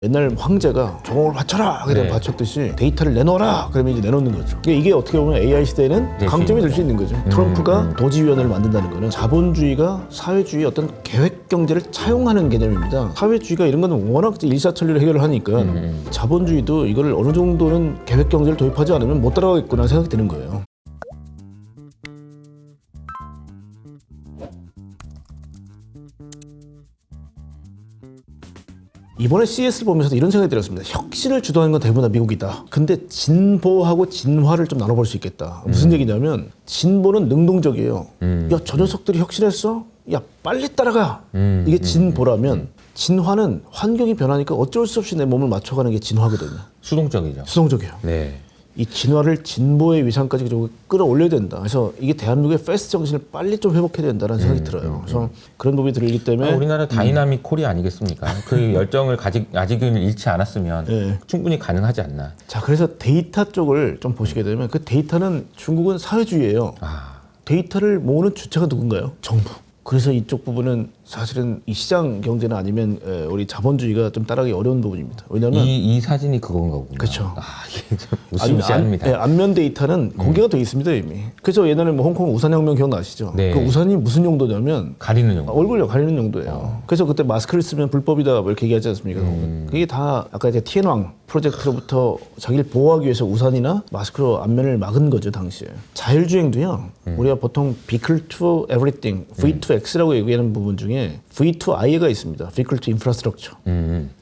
옛날 황제가 종을 바쳐라 그냥 네. 바쳤듯이 데이터를 내놓아라 그러면 이제 내놓는 거죠. 이게 어떻게 보면 AI 시대에는 될 강점이 될 수 있는 거죠. 트럼프가 도지위원회를 만든다는 거는 자본주의가 사회주의 어떤 계획 경제를 차용하는 개념입니다. 사회주의가 이런 거는 워낙 일사천리로 해결을 하니까 자본주의도 이걸 어느 정도는 계획 경제를 도입하지 않으면 못 따라가겠구나 생각이 드는 거예요. 이번에 CES를 보면서도 이런 생각이 들었습니다. 혁신을 주도하는 건 대부분 다 미국이다. 근데 진보하고 진화를 좀 나눠볼 수 있겠다. 무슨 얘기냐면 진보는 능동적이에요. 야, 저 녀석들이 혁신했어? 야, 빨리 따라가. 이게 진보라면 진화는 환경이 변하니까 어쩔 수 없이 내 몸을 맞춰가는 게 진화거든요. 수동적이죠. 수동적이에요. 네. 이 진화를 진보의 위상까지 좀 끌어올려야 된다. 그래서 이게 대한민국의 패스트 정신을 빨리 좀 회복해야 된다는 생각이 들어요. 그래서 그런 부분이 들기 때문에 우리나라 다이나믹 코리아 아니겠습니까? 그 열정을 아직은 잃지 않았으면 네. 충분히 가능하지 않나. 자, 그래서 데이터 쪽을 좀 보시게 되면 그 데이터는 중국은 사회주의예요. 데이터를 모으는 주체가 누군가요? 정부. 그래서 이쪽 부분은 사실은 이 시장 경제나 아니면 우리 자본주의가 좀 따라가기 어려운 부분입니다. 왜냐하면 이 사진이 그건가 보군요. 그렇죠. 이게 좀 무시무시합니다. 안면 데이터는 공개가 돼 있습니다 이미. 그래서 예전에 뭐 홍콩 우산혁명 기억나시죠? 네. 그 우산이 무슨 용도냐면 가리는 용도. 얼굴을 가리는 용도예요. 그래서 그때 마스크를 쓰면 불법이다 뭐 이렇게 얘기하지 않습니까? 그게 다 아까 이제 티엔왕 프로젝트로부터 자기를 보호하기 위해서 우산이나 마스크로 안면을 막은 거죠 당시에. 자율주행도요. 우리가 보통 vehicle to everything, V to X라고 얘기하는 부분 중에 V to I가 있습니다. vehicle to infrastructure.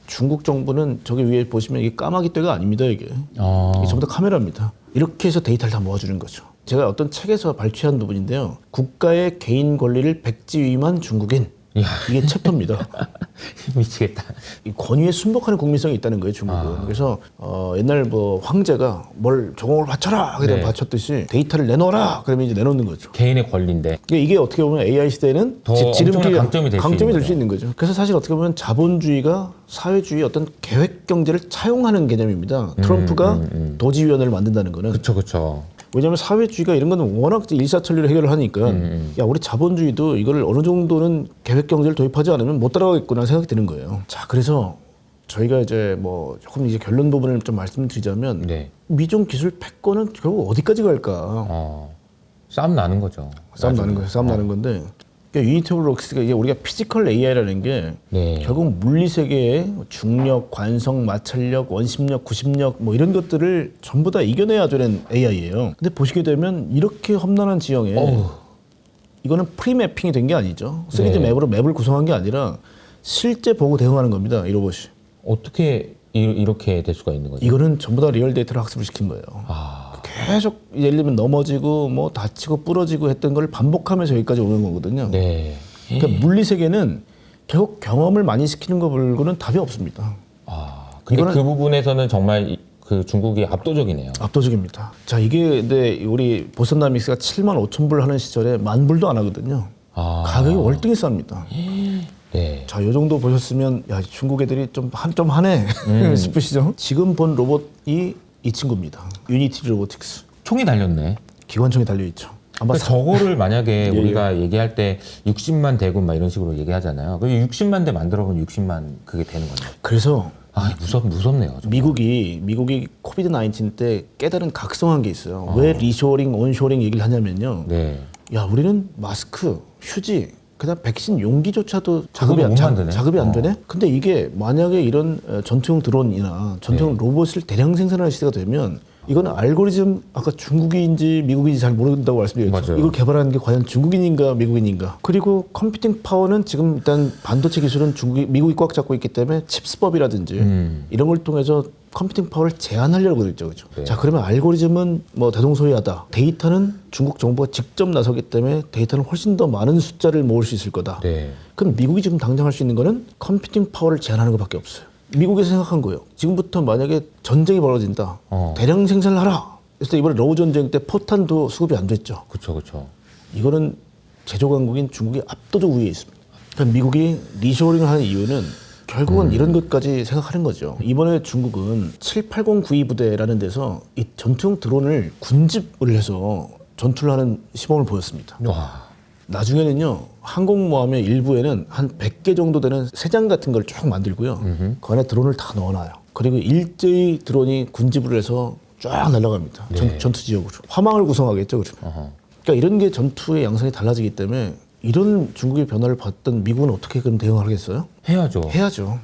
중국 정부는 저기 위에 보시면 이게 까마귀 떼가 아닙니다 이게. 이게 전부 다 카메라입니다. 이렇게 해서 데이터를 다 모아주는 거죠. 제가 어떤 책에서 발췌한 부분인데요. 국가의 개인 권리를 백지위만 중국인. 이야. 이게 챕터입니다. 미치겠다. 이 권위에 순복하는 국민성이 있다는 거예요 중국은. 그래서 옛날 뭐 황제가 뭘 종을 바쳐라 그냥 네. 바쳤듯이 데이터를 내놓아라 그러면 이제 내놓는 거죠. 개인의 권리인데. 이게 어떻게 보면 AI 시대에는 더 엄청난 강점이 될 수 있는 거죠. 그래서 사실 어떻게 보면 자본주의가 사회주의 어떤 계획 경제를 차용하는 개념입니다. 트럼프가 도지위원회를 만든다는 거는. 그렇죠. 왜냐하면 사회주의가 이런 거는 워낙 일사천리로 해결을 하니까 야, 우리 자본주의도 이걸 어느 정도는 계획 경제를 도입하지 않으면 못 따라가겠구나 생각이 드는 거예요. 자, 그래서 저희가 이제 뭐 조금 이제 결론 부분을 좀 말씀드리자면 네. 미중 기술 패권은 결국 어디까지 갈까? 싸움 나는 거죠. 싸움 나는 거예요. 싸움 나는 건데. 그러니까 유니티 오브 록스가 이게 우리가 피지컬 AI라는 게 네. 결국 물리 세계의 중력, 관성, 마찰력, 원심력, 구심력 뭐 이런 것들을 전부 다 이겨내야 되는 AI예요. 근데 보시게 되면 이렇게 험난한 지형에 이거는 프리매핑이 된 게 아니죠. 3D 네. 맵으로 맵을 구성한 게 아니라 실제 보고 대응하는 겁니다. 이 로봇이. 어떻게 이렇게 될 수가 있는 거죠? 이거는 전부 다 리얼 데이터를 학습을 시킨 거예요. 계속 예를 들면 넘어지고 뭐 다치고 부러지고 했던 걸 반복하면서 여기까지 오는 거거든요. 네. 그러니까 물리 세계는 결국 경험을 많이 시키는 거 말고는 답이 없습니다. 근데 그 부분에서는 정말 그 중국이 압도적이네요. 압도적입니다. 자, 이게 근데 우리 보선다믹스가 75,000불 하는 시절에 10,000불도 안 하거든요. 가격이 월등히 쌉니다. 네. 자, 요 정도 보셨으면 야, 중국 애들이 좀 하네 싶으시죠? 지금 본 로봇이 이 친구입니다. 유니티 로보틱스. 총이 달렸네. 기관총이 달려 있죠. 아마 그러니까 저거를 만약에 우리가 얘기할 때 60만 대군 막 이런 식으로 얘기하잖아요. 그 60만 대 만들어보면 60만 그게 되는 거죠. 그래서 무섭네요. 정말. 미국이 코비드 19 때 깨달은 각성한 게 있어요. 왜 리쇼링, 온쇼링 얘기를 하냐면요. 네. 야, 우리는 마스크, 휴지, 그다음 백신 용기조차도 그거는 못 만드네. 작업이 안 되네. 근데 이게 만약에 이런 전투용 드론이나 전투용 로봇을 대량 생산하는 시대가 되면 이거는 알고리즘 아까 중국인지 미국인지 잘 모른다고 말씀드렸죠. 맞아요. 이걸 개발하는 게 과연 중국인인가 미국인인가. 그리고 컴퓨팅 파워는 지금 일단 반도체 기술은 미국이 꽉 잡고 있기 때문에 칩스법이라든지 이런 걸 통해서 컴퓨팅 파워를 제한하려고 그랬죠. 그렇죠? 네. 자, 그러면 알고리즘은 뭐 대동소이하다. 데이터는 중국 정부가 직접 나서기 때문에 데이터는 훨씬 더 많은 숫자를 모을 수 있을 거다. 네. 그럼 미국이 지금 당장 할 수 있는 거는 컴퓨팅 파워를 제한하는 것밖에 없어요. 미국에서 생각한 거예요. 지금부터 만약에 전쟁이 벌어진다. 대량 생산을 하라. 그래서 이번에 러우 전쟁 때 포탄도 수급이 안 됐죠. 그렇죠. 이거는 제조 강국인 중국이 압도적 우위에 있습니다. 그러니까 미국이 리쇼링을 하는 이유는 결국은 이런 것까지 생각하는 거죠. 이번에 중국은 78092 부대라는 데서 이 전투용 드론을 군집을 해서 전투를 하는 시범을 보였습니다. 와. 나중에는요 항공모함의 일부에는 한 100개 정도 되는 세장 같은 걸 쭉 만들고요. 그 안에 드론을 다 넣어놔요. 그리고 일제히 드론이 군집을 해서 쫙 날아갑니다. 네. 전투 지역으로. 화망을 구성하겠죠. 그러면. 그러니까 이런 게 전투의 양상이 달라지기 때문에 이런 중국의 변화를 봤던 미국은 어떻게 그럼 대응하겠어요? 해야죠. 해야죠.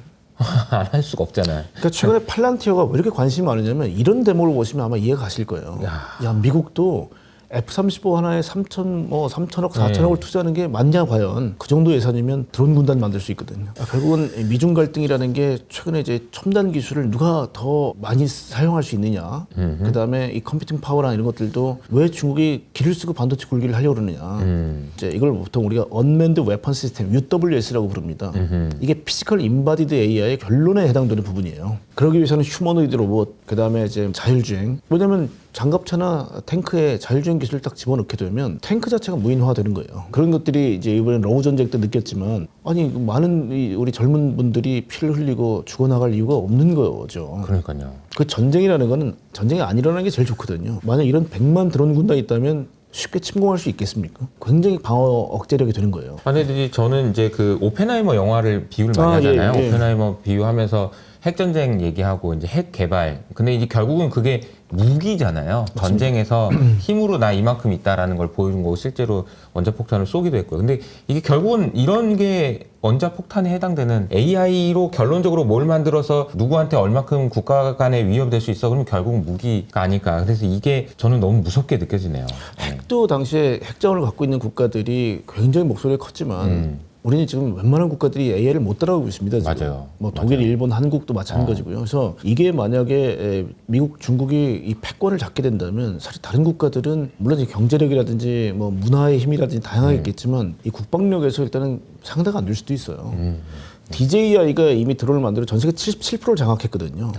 안 할 수가 없잖아요. 그러니까 최근에 팔란티어가 왜 이렇게 관심이 많으냐면 이런 대목을 보시면 아마 이해가 가실 거예요. 야 미국도 F-35 하나에 3천억, 4천억을 투자하는 게 맞냐 과연. 그 정도 예산이면 드론 군단 만들 수 있거든요. 결국은 미중 갈등이라는 게 최근에 이제 첨단 기술을 누가 더 많이 사용할 수 있느냐. 그다음에 이 컴퓨팅 파워랑 이런 것들도 왜 중국이 길을 쓰고 반도체 굴기를 하려고 그러느냐. 이제 이걸 보통 우리가 언맨드 웨펀 시스템 UWS라고 부릅니다. 이게 피지컬 인바디드 AI의 결론에 해당되는 부분이에요. 그러기 위해서는 휴머노이드 로봇, 그다음에 이제 자율주행. 왜냐면 장갑차나 탱크에 자율주행 기술을 딱 집어넣게 되면 탱크 자체가 무인화되는 거예요. 그런 것들이 이제 이번에 러우 전쟁 때 느꼈지만 아니 많은 우리 젊은 분들이 피를 흘리고 죽어나갈 이유가 없는 거죠. 그러니까요. 그 전쟁이라는 거는 전쟁이 안 일어나는 게 제일 좋거든요. 만약 이런 100만 드론 군단이 있다면 쉽게 침공할 수 있겠습니까? 굉장히 방어 억제력이 되는 거예요. 근데 저는 이제 그 오펜하이머 영화를 비유를 많이 하잖아요. 예. 오펜하이머 비유하면서 핵전쟁 얘기하고 이제 핵 개발. 근데 이제 결국은 그게 무기잖아요. 맞습니다. 전쟁에서 힘으로 나 이만큼 있다라는 걸 보여준 거고 실제로 원자폭탄을 쏘기도 했고요. 근데 이게 결국은 이런 게 원자폭탄에 해당되는 AI로 결론적으로 뭘 만들어서 누구한테 얼마큼 국가 간에 위협이 될 수 있어. 그러면 결국은 무기가 아닐까. 그래서 이게 저는 너무 무섭게 느껴지네요. 핵도 당시에 핵자원을 갖고 있는 국가들이 굉장히 목소리가 컸지만 우리는 지금 웬만한 국가들이 AI를 못 따라가고 있습니다. 지금. 맞아요. 뭐 독일, 맞아요. 일본, 한국도 마찬가지고요. 그래서 이게 만약에 미국, 중국이 이 패권을 잡게 된다면 사실 다른 국가들은 물론 이제 경제력이라든지 뭐 문화의 힘이라든지 다양하겠지만 이 국방력에서 일단은 상대가 안 될 수도 있어요. DJI가 이미 드론을 만들어 전 세계 77%를 장악했거든요.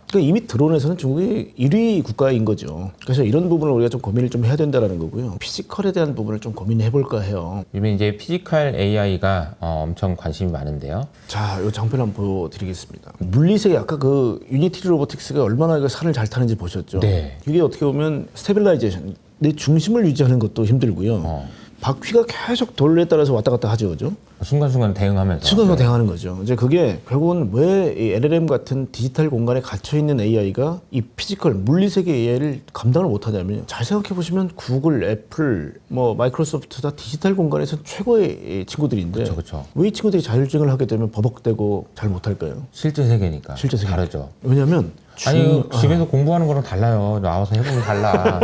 그러니까 이미 드론에서는 중국이 1위 국가인 거죠. 그래서 이런 부분을 우리가 좀 고민을 좀 해야 된다라는 거고요. 피지컬에 대한 부분을 좀 고민해 볼까 해요. 요즘 이제 피지컬 AI가 엄청 관심이 많은데요. 자, 이 장편 한번 보여드리겠습니다. 물리세계 아까 그 유니티 로보틱스가 얼마나 그 산을 잘 타는지 보셨죠? 네. 이게 어떻게 보면 스테빌라이제이션, 내 중심을 유지하는 것도 힘들고요. 바퀴가 계속 돌에 따라서 왔다 갔다 하죠, 그죠? 순간순간 대응하면서. 순간으로 대응하는 거죠. 이제 그게 결국은 왜 이 LLM 같은 디지털 공간에 gat혀 있는 AI가 이 피지컬 물리세계 AI를 감당을 못하냐면 잘 생각해 보시면 구글, 애플, 뭐 마이크로소프트 다 디지털 공간에서 최고의 친구들인데 그쵸. 왜 이 친구들이 자율주행을 하게 되면 버벅대고 잘 못할까요? 실제 세계니까. 실제 세계 다르죠. 왜냐하면 아니 집에서 공부하는 거랑 달라요. 나와서 해보면 달라.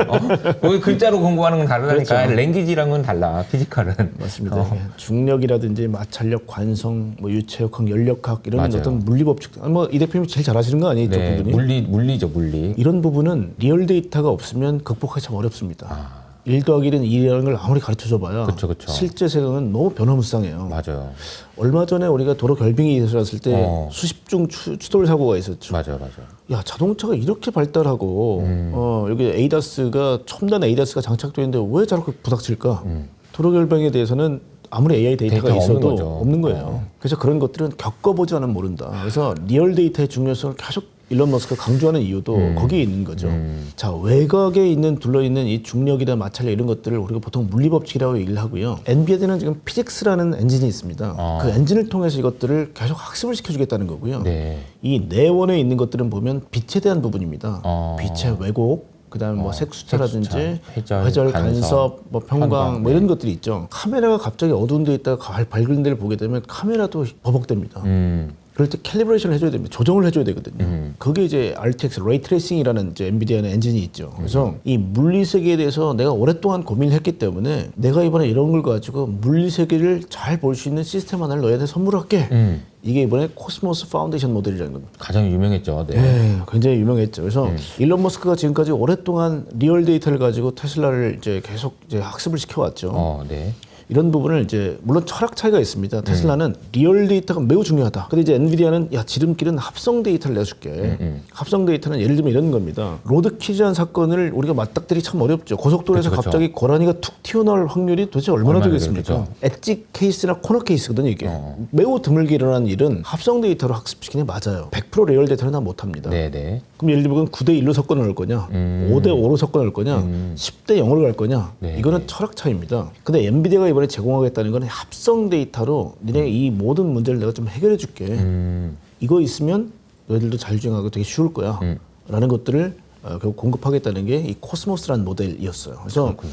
거기 글자로 공부하는 건 다르다니까. 그렇죠. 랭귀지랑은 달라. 피지컬은. 맞습니다. 마찰력이라든지 마찰력, 관성, 뭐 유체역학, 연력학 이런 맞아요. 어떤 물리 법칙. 뭐 이 대표님이 제일 잘하시는 거 아니에요, 네, 이쪽 부분이? 물리죠, 물리. 이런 부분은 리얼 데이터가 없으면 극복하기 참 어렵습니다. 1 더하기 1은 2라는 걸 아무리 가르쳐줘봐야 그쵸. 실제 세상은 너무 변화무쌍해요. 맞아요. 얼마 전에 우리가 도로 결빙이 일어났을 때 수십 중 추돌 사고가 있었죠. 맞아요. 야, 자동차가 이렇게 발달하고 여기 에이다스가 첨단 에이다스가 장착되어 있는데 왜 저렇게 부닥칠까? 도로 결빙에 대해서는 아무리 AI 데이터가 데이터가 있어도 없는 거죠. 없는 거예요. 그래서 그런 것들은 겪어보지 않으면 모른다. 그래서 리얼 데이터의 중요성을 계속 일론 머스크가 강조하는 이유도 거기에 있는 거죠. 자, 외곽에 있는 둘러있는 이 중력이나 마찰력 이런 것들을 우리가 보통 물리법칙이라고 얘기를 하고요. 엔비디아는 지금 피직스라는 엔진이 있습니다. 그 엔진을 통해서 이것들을 계속 학습을 시켜주겠다는 거고요. 네. 이 내원에 있는 것들은 보면 빛에 대한 부분입니다. 빛의 왜곡, 그다음에 뭐 색수차라든지 회절, 간섭, 뭐 평광, 뭐 이런 것들이 있죠. 카메라가 갑자기 어두운 데 있다가 밝은 데를 보게 되면 카메라도 버벅됩니다. 그럴 때 캘리브레이션을 해줘야 됩니다. 조정을 해줘야 되거든요. 그게 이제 RTX 레이 트레이싱이라는 이제 엔비디아의 엔진이 있죠. 그래서 이 물리 세계에 대해서 내가 오랫동안 고민을 했기 때문에 내가 이번에 이런 걸 가지고 물리 세계를 잘 볼 수 있는 시스템 하나를 너희한테 선물할게. 이게 이번에 코스모스 파운데이션 모델이라는 겁니다. 가장 유명했죠. 네. 네, 굉장히 유명했죠. 그래서 일론 머스크가 지금까지 오랫동안 리얼 데이터를 가지고 테슬라를 이제 계속 이제 학습을 시켜왔죠. 네. 이런 부분을 이제 물론 철학 차이가 있습니다. 테슬라는 리얼 데이터가 매우 중요하다. 근데 이제 엔비디아는 야 지름길은 합성 데이터를 내줄게. 합성 데이터는 예를 들면 이런 겁니다. 로드키즈한 사건을 우리가 맞닥뜨리기 참 어렵죠. 고속도로에서 그쵸. 갑자기 고라니가 툭 튀어나올 확률이 도대체 얼마나 되겠습니까? 되겠죠. 엣지 케이스나 코너 케이스거든요 이게. 매우 드물게 일어나는 일은 합성 데이터로 학습시키는 게 맞아요. 100% 리얼 데이터는 다 못합니다. 네네. 그럼 예를 들면 9대 1로 섞어 넣을 거냐, 5대 5로 섞어 넣을 거냐, 10대 0으로 갈 거냐, 네. 이거는 철학 차이입니다. 근데 엔비디아가 이번에 이번에 제공하겠다는 건 합성 데이터로 니네 이 모든 문제를 내가 좀 해결해 줄게. 이거 있으면 너희들도 자율주행하고 되게 쉬울 거야. 라는 것들을 결국 공급하겠다는 게 이 코스모스라는 모델이었어요. 그래서 그렇군요.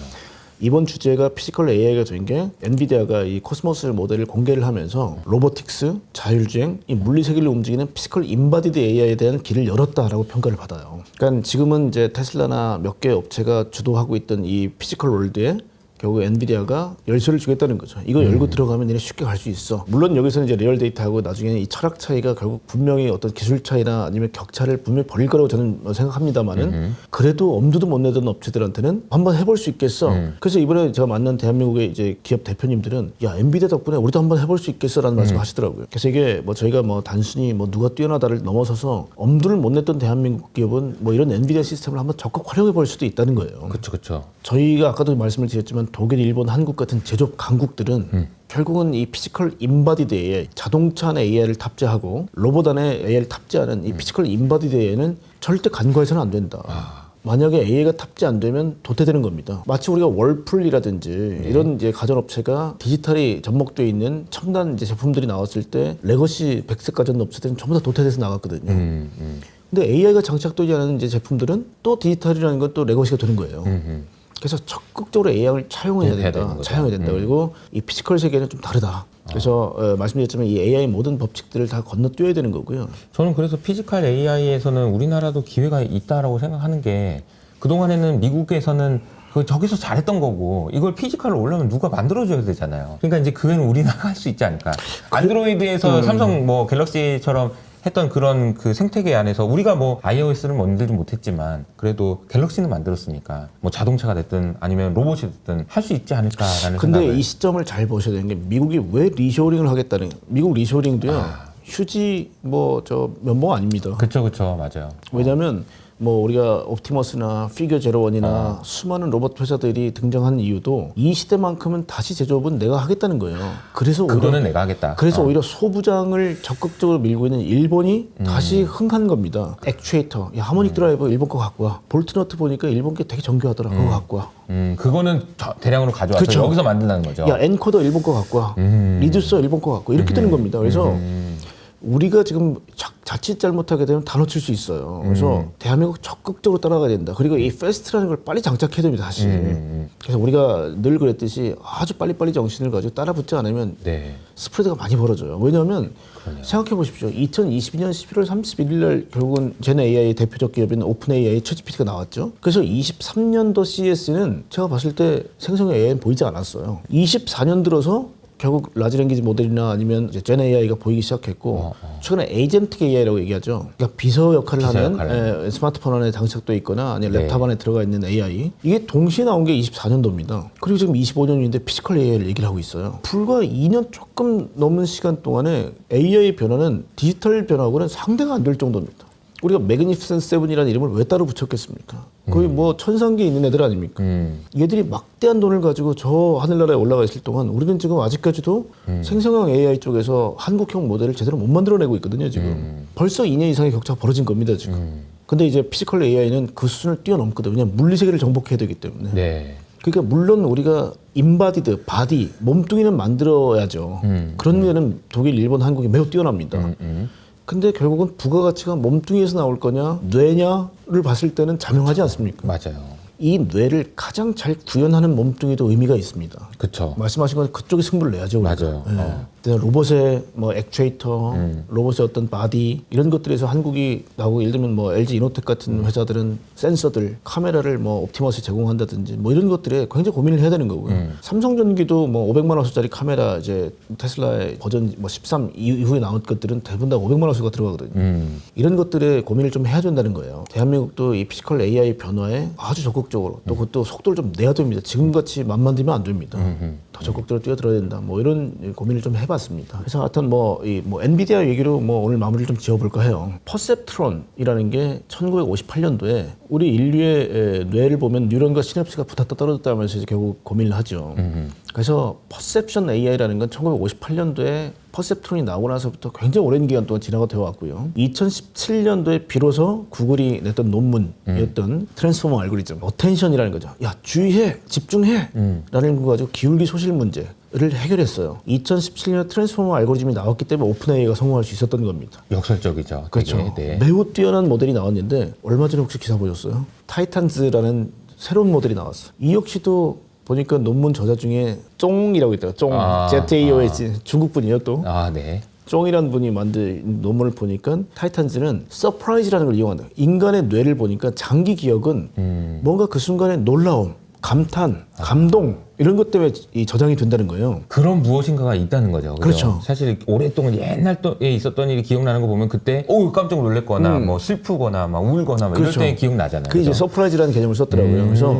이번 주제가 피지컬 AI가 된 게 엔비디아가 이 코스모스 모델을 공개를 하면서 로보틱스, 자율주행, 이 물리 세계를 움직이는 피지컬 인바디드 AI에 대한 길을 열었다라고 평가를 받아요. 그러니까 지금은 이제 테슬라나 몇 개 업체가 주도하고 있던 이 피지컬 월드에 결국 엔비디아가 열쇠를 주겠다는 거죠. 이거 열고 들어가면 얘네 쉽게 갈 수 있어. 물론 여기서는 이제 리얼 데이터하고 나중에는 이 철학 차이가 결국 분명히 어떤 기술 차이나 아니면 격차를 분명히 벌일 거라고 저는 생각합니다만은 그래도 엄두도 못 내던 업체들한테는 한번 해볼 수 있겠어. 그래서 이번에 제가 만난 대한민국의 이제 기업 대표님들은 야 엔비디아 덕분에 우리도 한번 해볼 수 있겠어라는 말씀을 하시더라고요. 그래서 이게 뭐 저희가 뭐 단순히 뭐 누가 뛰어나다를 넘어서서 엄두를 못 냈던 대한민국 기업은 뭐 이런 엔비디아 시스템을 한번 적극 활용해 볼 수도 있다는 거예요. 그렇죠. 저희가 아까도 말씀을 드렸지만 독일, 일본, 한국 같은 제조업 강국들은 결국은 이 피지컬 인바디드 AI, 자동차 안에 AI를 탑재하고 로봇 안에 AI를 탑재하는 이 피지컬 인바디드 AI는 절대 간과해서는 안 된다. 만약에 AI가 탑재 안 되면 도태되는 겁니다. 마치 우리가 월풀이라든지 이런 이제 가전업체가 디지털이 접목되어 있는 첨단 이제 제품들이 나왔을 때 레거시 백색 가전 업체들은 전부 다 도태돼서 나갔거든요. 근데 AI가 장착되지 않은 이제 제품들은 또 디지털이라는 건 또 레거시가 되는 거예요. 그래서 적극적으로 AI를 차용해야 된다. 차용해야 된다. 그리고 이 피지컬 세계는 좀 다르다. 그래서 말씀드렸지만 이 AI 모든 법칙들을 다 건너뛰어야 되는 거고요. 저는 그래서 피지컬 AI에서는 우리나라도 기회가 있다라고 생각하는 게 그동안에는 미국에서는 저기서 잘했던 거고 이걸 피지컬로 올라면 누가 만들어줘야 되잖아요. 그러니까 이제 그건 우리나라가 할 수 있지 않을까. 안드로이드에서 삼성 뭐 갤럭시처럼 했던 그런 그 생태계 안에서 우리가 뭐 iOS는 만들지 못했지만 그래도 갤럭시는 만들었으니까 뭐 자동차가 됐든 아니면 로봇이 됐든 할 수 있지 않을까라는 근데 생각을. 이 시점을 잘 보셔야 되는 게 미국이 왜 리쇼링을 하겠다는 미국 리쇼링도요. 휴지 뭐 저 면봉 아닙니다. 그쵸 맞아요. 왜냐하면 뭐 우리가 옵티머스나 피겨 제로원이나 수많은 로봇 회사들이 등장한 이유도 이 시대만큼은 다시 제조업은 내가 하겠다는 거예요. 그래서 그거는 내가 하겠다. 그래서 오히려 소부장을 적극적으로 밀고 있는 일본이 다시 흥한 겁니다. 액추에이터, 야, 하모닉 드라이버 일본 거 갖고 와. 볼트너트 보니까 일본 게 되게 정교하더라. 그거 갖고 와. 그거는 대량으로 가져와서 그쵸. 여기서 만든다는 거죠. 야, 엔코더 일본 거 갖고 와. 리듀서 일본 거 갖고 와. 이렇게 되는 겁니다. 그래서 우리가 지금 자칫 잘못하게 되면 다 놓칠 수 있어요. 그래서 대한민국 적극적으로 따라가야 된다. 그리고 이 패스트라는 걸 빨리 장착해야 됩니다. 다시. 그래서 우리가 늘 그랬듯이 아주 빨리빨리 정신을 가지고 따라붙지 않으면 네. 스프레드가 많이 벌어져요. 왜냐하면 생각해 보십시오. 2022년 11월 31일 날 결국은 젠 AI의 대표적 기업인 오픈 AI 챗GPT가 나왔죠. 그래서 23년도 CES는 제가 봤을 때 생성형 AI는 보이지 않았어요. 24년 들어서 결국 라지 랭귀지 모델이나 아니면 이제 젠 AI가 보이기 시작했고 최근에 에이전틱 AI라고 얘기하죠. 그러니까 비서 역할을 하는 스마트폰 안에 장착돼 있거나 아니면 랩탑 안에 들어가 있는 AI. 이게 동시에 나온 게 24년도입니다. 그리고 지금 25년인데 피지컬 AI를 얘기를 하고 있어요. 불과 2년 조금 넘는 시간 동안에 AI 변화는 디지털 변화하고는 상대가 안 될 정도입니다. 우리가 매그니피센트 세븐이라는 이름을 왜 따로 붙였겠습니까? 거의 뭐 천상계에 있는 애들 아닙니까? 얘들이 막대한 돈을 가지고 저 하늘나라에 올라가 있을 동안 우리는 지금 아직까지도 생성형 AI 쪽에서 한국형 모델을 제대로 못 만들어내고 있거든요, 지금. 벌써 2년 이상의 격차가 벌어진 겁니다, 지금. 근데 이제 피지컬 AI는 그 수준을 뛰어넘거든요. 왜냐면 물리세계를 정복해야 되기 때문에. 네. 그러니까 물론 우리가 인바디드, 바디, 몸뚱이는 만들어야죠. 그런 면은 독일, 일본, 한국이 매우 뛰어납니다. 근데 결국은 부가가치가 몸뚱이에서 나올 거냐 뇌냐를 봤을 때는 자명하지 않습니까? 맞아요. 이 뇌를 가장 잘 구현하는 몸뚱이도 의미가 있습니다. 그쵸. 말씀하신 건 그쪽에 승부를 내야죠. 우리가. 맞아요. 네. 로봇의 뭐 액추에이터, 로봇의 어떤 바디 이런 것들에서 한국이 나오고 예를 들면 뭐 LG 이노텍 같은 회사들은 센서들, 카메라를 뭐 옵티머스 제공한다든지 뭐 이런 것들에 굉장히 고민을 해야 되는 거고요. 삼성전기도 뭐 500만 원짜리 카메라 이제 테슬라의 버전 뭐 13 이후에 나온 것들은 대부분 다 500만 원수가 들어가거든요. 이런 것들에 고민을 좀 해야 된다는 거예요. 대한민국도 이 피지컬 AI 변화에 아주 적극적으로 또 그것도 속도를 좀 내야 됩니다. 지금같이 맘만 들면 안 됩니다. 더 적극적으로 뛰어들어야 된다. 뭐 이런 고민을 좀 해봤습니다. 그래서 하여튼 뭐 엔비디아 얘기로 뭐 오늘 마무리를 좀 지어볼까 해요. 퍼셉트론이라는 게 1958년도에 우리 인류의 뇌를 보면 뉴런과 시냅스가 붙었다 떨어졌다 하면서 이제 결국 고민을 하죠. 그래서 퍼셉션 AI라는 건 1958년도에 퍼셉트론이 나오고 나서부터 굉장히 오랜 기간 동안 진화가 되어 왔고요. 2017년도에 비로소 구글이 냈던 논문이었던 트랜스포머 알고리즘, 어텐션이라는 거죠. 야, 주의해, 집중해! 라는 거 가지고 기울기 소실 문제, 해결했어요. 2017년에 트랜스포머 알고리즘이 나왔기 때문에 오픈 AI가 성공할 수 있었던 겁니다. 역설적이죠. 그렇죠. 되게. 네. 매우 뛰어난 모델이 나왔는데 얼마 전에 혹시 기사 보셨어요? 타이탄즈라는 새로운 모델이 나왔어요. 이 역시도 보니까 논문 저자 중에 쫑이라고 있더라고요. 쫑. ZAOH. 중국 분이에요 또. 네. 쫑이라는 분이 만든 논문을 보니까 타이탄즈는 서프라이즈라는 걸 이용한다. 인간의 뇌를 보니까 장기 기억은 뭔가 그 순간에 놀라움, 감탄, 감동 이런 것 때문에 이 저장이 된다는 거예요. 그런 무엇인가가 있다는 거죠. 그렇죠. 사실 오랫동안 옛날에 있었던 일이 기억나는 거 보면 그때 깜짝 놀랐거나 뭐 슬프거나 막 울거나 막 그렇죠. 이럴 때 기억나잖아요. 그게 이제 그죠? 서프라이즈라는 개념을 썼더라고요. 그래서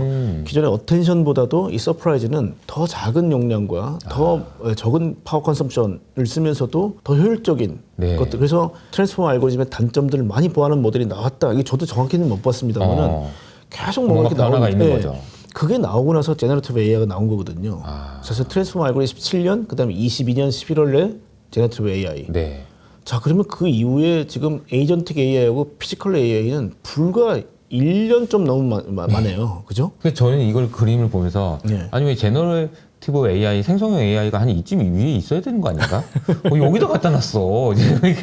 기존의 어텐션보다도 이 서프라이즈는 더 작은 용량과 더 적은 파워 컨섬션을 쓰면서도 더 효율적인 네. 것들. 그래서 트랜스포머 알고리즘의 단점들을 많이 보완하는 모델이 나왔다. 이게 저도 정확히는 못 봤습니다만은 계속 뭔가 이렇게 변화가 나오는 있는 거죠. 그게 나오고 나서 제너러티브 AI가 나온 거거든요. 그래서 트랜스포머 알고리즘 17년, 그다음에 22년 11월에 제너러티브 AI. 네. 자, 그러면 그 이후에 지금 에이전틱 AI하고 피지컬 AI는 불과 1년 좀 너무 많아요. 그죠? 그래서 저는 이걸 그림을 보면서 네. 아니 왜 제너러티브 AI, 생성형 AI가 한 이쯤 위에 있어야 되는 거 아닌가? 여기다 갖다 놨어.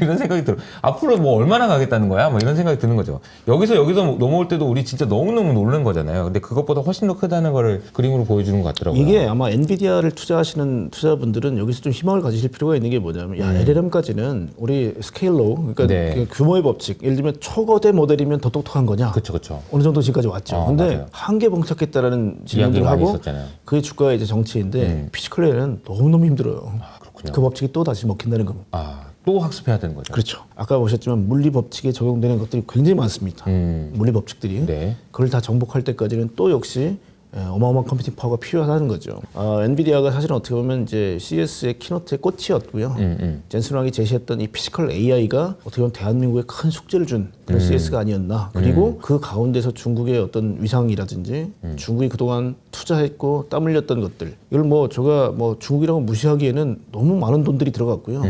이런 생각이 들어. 앞으로 뭐 얼마나 가겠다는 거야? 뭐 이런 생각이 드는 거죠. 여기서 넘어올 때도 우리 진짜 너무너무 놀란 거잖아요. 근데 그것보다 훨씬 더 크다는 거를 그림으로 보여주는 것 같더라고요. 이게 아마 엔비디아를 투자하시는 투자자분들은 여기서 좀 희망을 가지실 필요가 있는 게 뭐냐면 LLM까지는 우리 스케일로 그러니까 네. 그 규모의 법칙 예를 들면 초거대 모델이면 더 똑똑한 거냐 그렇죠. 어느 정도 지금까지 왔죠. 근데 맞아요. 한계 봉착했다라는 질문들을 이야기가 많이 하고 있었잖아요. 그게 주가가 이제 정치인데 피지컬 AI는 너무너무 힘들어요. 그렇군요. 그 법칙이 또 다시 먹힌다는 겁니다. 또 학습해야 되는 거죠. 그렇죠. 아까 보셨지만 물리 법칙에 적용되는 것들이 굉장히 많습니다. 물리 법칙들이. 네. 그걸 다 정복할 때까지는 또 역시 어마어마한 컴퓨팅 파워가 필요하다는 거죠. 엔비디아가 사실은 어떻게 보면 이제 CES의 키노트의 꽃이었고요. 젠슨 왕이 제시했던 이 피지컬 AI가 어떻게 보면 대한민국에 큰 숙제를 준 그런 CES가 아니었나. 그리고 그 가운데서 중국의 어떤 위상이라든지 중국이 그동안 투자했고 땀 흘렸던 것들 이걸 뭐 제가 뭐 중국이라고 무시하기에는 너무 많은 돈들이 들어갔고요.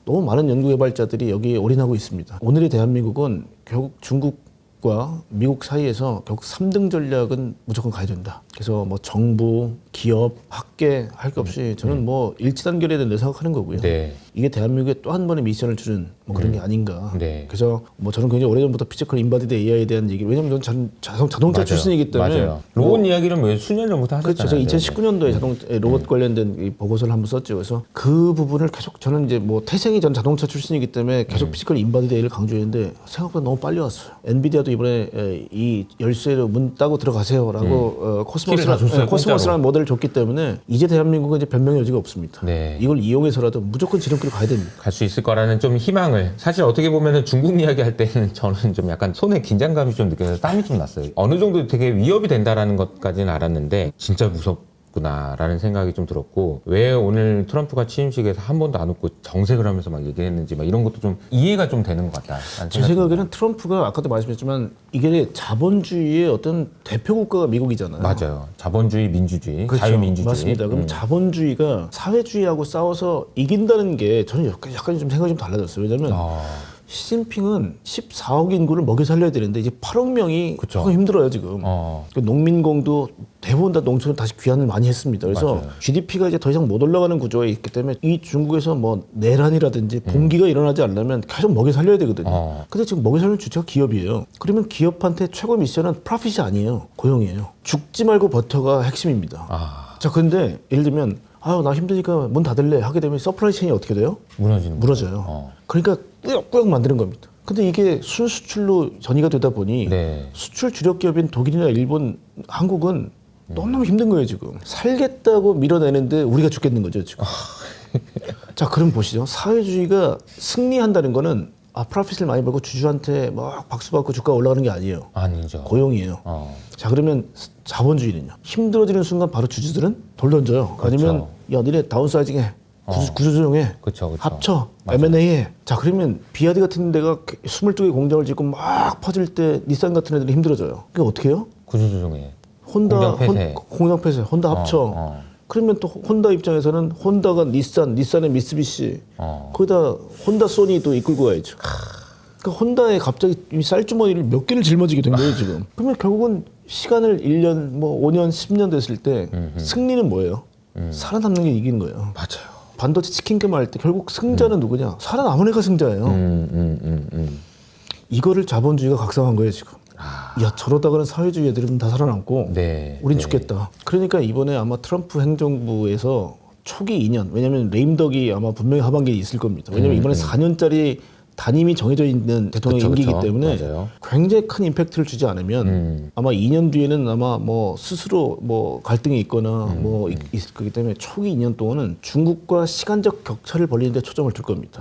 너무 많은 연구개발자들이 여기에 올인하고 있습니다. 오늘의 대한민국은 결국 중국과 미국 사이에서 결국 3등 전략은 무조건 가야 된다. 그래서 뭐 정부, 기업, 학계 할 것 없이 저는 뭐 일치단결해야 된다고 생각하는 거고요. 네. 이게 대한민국에 또 한 번의 미션을 주는 뭐 그런 게 아닌가. 네. 그래서 뭐 저는 굉장히 오래전부터 피지컬 인바디드 AI에 대한 얘기 왜냐면 저는 자동차 맞아요. 출신이기 때문에 맞아요. 로봇 이야기는 왜 수년 전부터 그렇죠. 하셨잖아요. 제가 2019년도에 자동 로봇 관련된 이 보고서를 한번 썼죠. 그래서 그 부분을 계속 저는 이제 뭐 태생이 전 자동차 출신이기 때문에 계속 피지컬 인바디드 AI를 강조했는데 생각보다 너무 빨리 왔어요. 엔비디아도 이번에 이 열쇠로 문 따고 들어가세요라고 키를 다 줬어요, 코스모스라는 모델을 줬기 때문에 이제 대한민국은 이제 변명의 여지가 없습니다. 네. 이걸 이용해서라도 무조건 지름길로 가야 됩니다. 갈 수 있을 거라는 좀 희망을 사실 어떻게 보면은 중국 이야기 할 때는 저는 좀 약간 손에 긴장감이 좀 느껴져서 땀이 좀 났어요. 어느 정도 되게 위협이 된다라는 것까지는 알았는데 진짜 무섭구나라는 생각이 좀 들었고 왜 오늘 트럼프가 취임식에서 한 번도 안 웃고 정색을 하면서 막 얘기했는지 막 이런 것도 좀 이해가 좀 되는 것 같다. 제 생각에는 트럼프가 아까도 말씀했지만 이게 자본주의의 어떤 대표 국가가 미국이잖아요. 맞아요. 자본주의, 민주주의, 그렇죠. 자유민주주의. 맞습니다. 그럼 자본주의가 사회주의하고 싸워서 이긴다는 게 저는 약간 좀 생각이 좀 달라졌어요. 왜냐하면 시진핑은 14억 인구를 먹여 살려야 되는데 이제 8억 명이 그쵸. 조금 힘들어요 지금. 그 농민공도 대부분 다 농촌을 다시 귀환을 많이 했습니다. 그래서 맞아요. GDP가 이제 더 이상 못 올라가는 구조에 있기 때문에 이 중국에서 뭐 내란이라든지 봉기가 일어나지 않으면 계속 먹여 살려야 되거든요. 근데 지금 먹여 살리는 주체가 기업이에요. 그러면 기업한테 최고 미션은 프로핏이 아니에요. 고용이에요. 죽지 말고 버텨가 핵심입니다. 자, 그런데 예를 들면 나 힘드니까 문 닫을래 하게 되면 서플라이 체인이 어떻게 돼요? 무너져요. 그러니까 꾸역꾸역 만드는 겁니다. 근데 이게 순수출로 전이가 되다 보니 네. 수출 주력 기업인 독일이나 일본, 한국은 너무너무 힘든 거예요 지금. 살겠다고 밀어내는데 우리가 죽겠는 거죠 지금. 자, 그럼 보시죠. 사회주의가 승리한다는 거는 프로핏을 많이 벌고 주주한테 막 박수 받고 주가 올라가는 게 아니에요. 아니죠. 고용이에요. 자, 그러면 자본주의는요. 힘들어지는 순간 바로 주주들은 돌 던져요. 아니면 야 니네 다운사이징해. 구조조정해. 그쵸. 합쳐. M&A 해. 자, 그러면 비아디 같은 데가 22개 공장을 짓고 막 퍼질 때 닛산 같은 애들이 힘들어져요. 그게 어떻게 해요? 구조조정해. 혼다 공장 폐쇄. 혼다 합쳐. 그러면 또 혼다 입장에서는 혼다가 닛산의 미쓰비시, 거기다 혼다 소니도 이끌고 가야죠. 그러니까 혼다에 갑자기 이 쌀주머니를 몇 개를 짊어지게 된 거예요 지금. 그러면 결국은 시간을 1년, 뭐 5년, 10년 됐을 때 승리는 뭐예요? 살아남는 게 이기는 거예요. 맞아요. 반도체 치킨 게임할 때 결국 승자는 누구냐? 살아남은 애가 승자예요. 이거를 자본주의가 각성한 거예요 지금. 야 저러다가는 사회주의 애들은 다 살아남고 네. 우린 네. 죽겠다. 그러니까 이번에 아마 트럼프 행정부에서 초기 2년, 왜냐하면 레임덕이 아마 분명히 하반기에 있을 겁니다. 왜냐하면 이번에 4년짜리 단임이 정해져 있는 대통령 그쵸, 임기이기 그쵸. 때문에 맞아요. 굉장히 큰 임팩트를 주지 않으면 아마 2년 뒤에는 아마 뭐 스스로 뭐 갈등이 있거나 뭐 있을 거기 때문에 초기 2년 동안은 중국과 시간적 격차를 벌리는 데 초점을 둘 겁니다.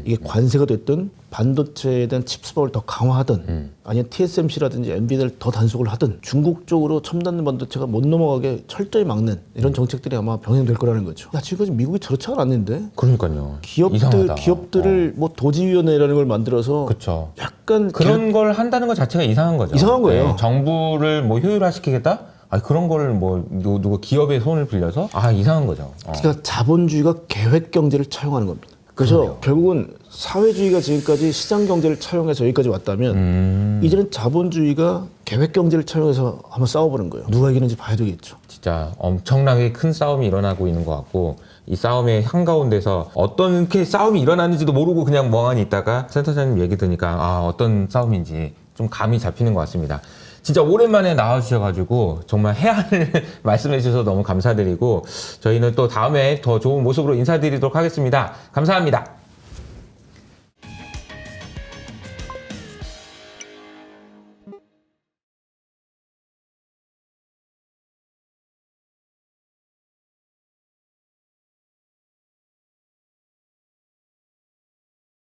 이게 관세가 됐든 반도체에 대한 칩 수법을 더 강화하든 아니면 TSMC라든지 엔비디아를 더 단속을 하든 중국 쪽으로 첨단 반도체가 못 넘어가게 철저히 막는 이런 정책들이 아마 병행될 거라는 거죠. 야 지금까지 미국이 저렇지 않았는데 그러니까요. 이상하다. 기업들을 뭐 도지위원회라는 걸 만들어서 그렇죠. 약간 그런 걸 한다는 것 자체가 이상한 거죠. 이상한 거예요. 네, 정부를 뭐 효율화시키겠다? 아 그런 거를 뭐 누구 기업의 손을 빌려서 아 이상한 거죠. 그러니까 자본주의가 계획 경제를 차용하는 겁니다. 그래서 결국은 사회주의가 지금까지 시장 경제를 차용해서 여기까지 왔다면 이제는 자본주의가 계획 경제를 차용해서 한번 싸워보는 거예요. 누가 이기는지 봐야 되겠죠. 진짜 엄청나게 큰 싸움이 일어나고 있는 것 같고 이 싸움의 한가운데서 어떤 게 싸움이 일어나는지도 모르고 그냥 멍하니 있다가 센터장님 얘기 들으니까 아 어떤 싸움인지 좀 감이 잡히는 것 같습니다. 진짜 오랜만에 나와주셔가지고 정말 해안을 말씀해 주셔서 너무 감사드리고 저희는 또 다음에 더 좋은 모습으로 인사드리도록 하겠습니다. 감사합니다.